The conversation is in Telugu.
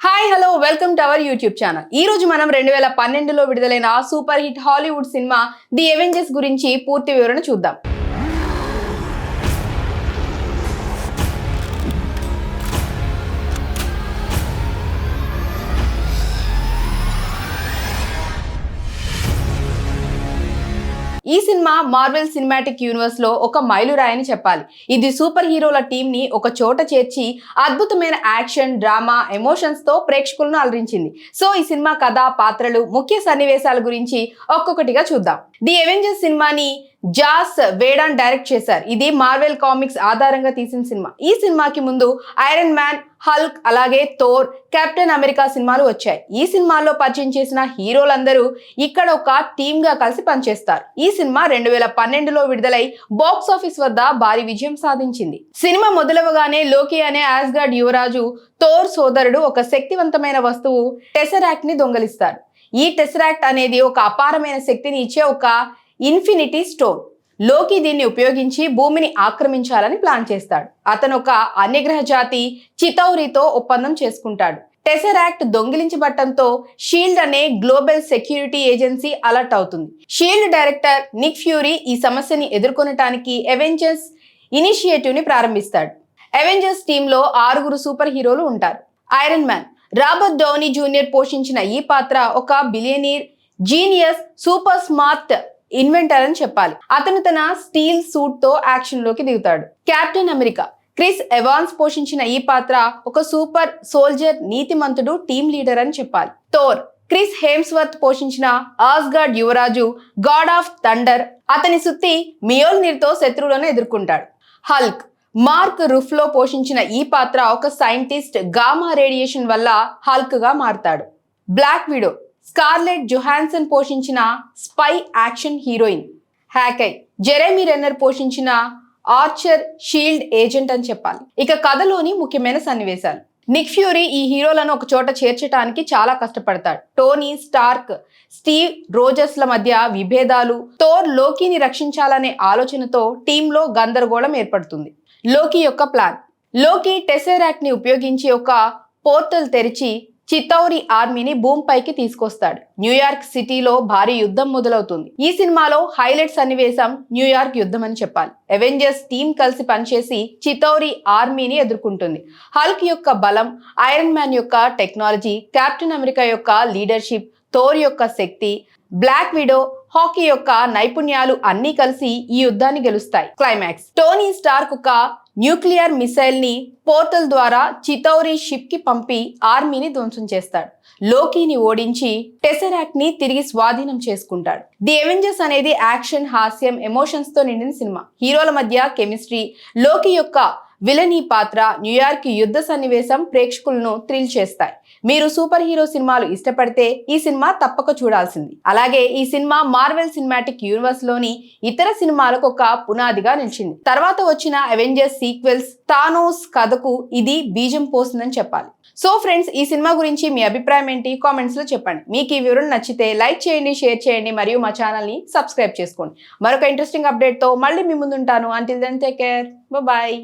Hi hello welcome to our YouTube channel. ఈ రోజు మనం 2012లో విడుదలైన super hit Hollywood cinema the Avengers గురించి పూర్తి వివరణ చూద్దాం. ఈ సినిమా మార్వెల్ సినిమాటిక్ యూనివర్స్ లో ఒక మైలురాయని చెప్పాలి. ఇది సూపర్ హీరోల టీమ్ ని ఒక చోట చేర్చి అద్భుతమైన యాక్షన్, డ్రామా, ఎమోషన్స్ తో ప్రేక్షకులను అలరించింది. సో ఈ సినిమా కథ, పాత్రలు, ముఖ్య సన్నివేశాల గురించి ఒక్కొక్కటిగా చూద్దాం. ది అవెంజర్స్ సినిమాని జాస్ వేడాన్ డైరెక్ట్ చేశారు. ఇది మార్వెల్ కామిక్స్ ఆధారంగా తీసిన సినిమా. ఈ సినిమాకి ముందు ఐరన్ మ్యాన్, హల్క్, అలాగే థోర్, కెప్టెన్ అమెరికా సినిమాలు వచ్చాయి. ఈ సినిమాల్లో పరిచయం చేసిన హీరోలందరూ ఇక్కడ ఒక టీమ్ గా కలిసి పనిచేస్తారు. ఈ సినిమా 2012లో విడుదలై బాక్స్ ఆఫీస్ వద్ద భారీ విజయం సాధించింది. సినిమా మొదలవగానే లోకి అనే ఆస్గార్డ్ యువరాజు థోర్ సోదరుడు ఒక శక్తివంతమైన వస్తువు టెసరాక్ట్ ని దొంగలిస్తారు. ఈ టెసరాక్ట్ అనేది ఒక అపారమైన శక్తిని ఇచ్చే ఒక ఇన్ఫినిటీ స్టోన్. లోకి దీన్ని ఉపయోగించి భూమిని ఆక్రమించాలని ప్లాన్ చేస్తాడు. అతను ఒక అన్యగ్రహ జాతి చితౌరితో ఒప్పందం చేసుకుంటాడు. టెసరాక్ట్ దొంగిలించబడటంతో షీల్డ్ అనే గ్లోబల్ సెక్యూరిటీ ఏజెన్సీ అలర్ట్ అవుతుంది. షీల్డ్ డైరెక్టర్ నిక్ ఫ్యూరీ ఈ సమస్యని ఎదుర్కొనటానికి అవెంజర్స్ ఇనిషియేటివ్ ని ప్రారంభిస్తాడు. అవెంజర్స్ టీమ్ లో 6 సూపర్ హీరోలు ఉంటారు. Iron Man Robert Downey Junior పోషించిన ఈ పాత్ర ఒక billionaire, genius, super smart inventor అని చెప్పాలి. అతను తన స్టీల్ సూట్ తో యాక్షన్ లోకి దిగుతాడు. కెప్టెన్ అమెరికా క్రిస్ ఎవాన్స్ పోషించిన ఈ పాత్ర ఒక సూపర్ సోల్జర్, నీతిమంతుడు, టీమ్ లీడర్ అని చెప్పాలి. థోర్ క్రిస్ హేమ్స్వర్త్ పోషించిన ఆస్గార్డ్ యువరాజు, గాడ్ ఆఫ్ థండర్. అతని సుత్తి మియోల్నిర్ తో శత్రువులను ఎదుర్కొంటాడు. హల్క్ మార్క్ రుఫ్లో పోషించిన ఈ పాత్ర ఒక సైంటిస్ట్, గామా రేడియేషన్ వల్ల హల్క్ గా మారతాడు. బ్లాక్ విడో స్కార్లెట్ జొహాన్సన్ పోషించిన spy action heroine. Hawkeye Jeremy Renner పోషించిన ఆర్చర్, షీల్డ్ ఏజెంట్ అని చెప్పాలి. ఇక కథలోని ముఖ్యమైన సన్నివేశాలు. నిక్ ఫ్యూరీ ఈ హీరోలను ఒక చోట చేర్చడానికి చాలా కష్టపడతాడు. టోనీ స్టార్క్, స్టీవ్ రోజర్స్ల మధ్య విభేదాలు, థోర్ లోకీని రక్షించాలనే ఆలోచనతో టీంలో గందరగోళం ఏర్పడుతుంది. లోకీ యొక్క ప్లాన్. లోకీ టెసరాక్ట్ ని ఉపయోగించి ఒక పోర్టల్ తెరిచి చితౌరి ఆర్మీని భూమిపైకి తీసుకొస్తాడు. న్యూయార్క్ సిటీలో భారీ యుద్ధం మొదలవుతుంది. ఈ సినిమాలో హైలైట్ సన్నివేశం న్యూయార్క్ యుద్ధం అని చెప్పాలి. అవెంజర్స్ టీం కలిసి పనిచేసి చితౌరి ఆర్మీని ఎదుర్కొంటుంది. హల్క్ యొక్క బలం, ఐరన్ మ్యాన్ యొక్క టెక్నాలజీ, కెప్టెన్ అమెరికా యొక్క లీడర్షిప్, థోర్ యొక్క శక్తి, బ్లాక్ విడో, హాకీ యొక్క నైపుణ్యాలు అన్నీ కలిసి ఈ యుద్ధాన్ని గెలుస్తాయి. క్లైమాక్స్ టోనీ స్టార్క్ ఒక న్యూక్లియర్ మిసైల్ ని పోర్టల్ ద్వారా చితౌరి షిప్ కి పంపి ఆర్మీని ధ్వంసం చేస్తాడు. లోకీని ఓడించి టెసరాక్ట్ ని తిరిగి స్వాధీనం చేసుకుంటాడు. ది అవెంజర్స్ అనేది యాక్షన్, హాస్యం, ఎమోషన్స్ తో నిండిన సినిమా. హీరోల మధ్య కెమిస్ట్రీ, లోకీ యొక్క విలనీ పాత్ర, న్యూయార్క్ యుద్ధ సన్నివేశం ప్రేక్షకులను థ్రిల్ చేస్తాయి. మీరు సూపర్ హీరో సినిమాలు ఇష్టపడితే ఈ సినిమా తప్పక చూడాల్సింది. అలాగే ఈ సినిమా మార్వెల్ సినిమాటిక్ యూనివర్స్ లోని ఇతర సినిమాలకు ఒక పునాదిగా నిలిచింది. తర్వాత వచ్చిన అవెంజర్స్ సీక్వెల్స్, థానోస్ కథకు ఇది బీజం పోస్తుందని చెప్పాలి. సో ఫ్రెండ్స్, ఈ సినిమా గురించి మీ అభిప్రాయం ఏంటి? కామెంట్స్ లో చెప్పండి. మీకు ఈ వివరణ నచ్చితే లైక్ చేయండి, షేర్ చేయండి, మరియు మా ఛానల్ ని సబ్స్క్రైబ్ చేసుకోండి. మరొక ఇంట్రెస్టింగ్ అప్డేట్ తో మళ్ళీ మీ ముందుంటాను. Until then take care, bye.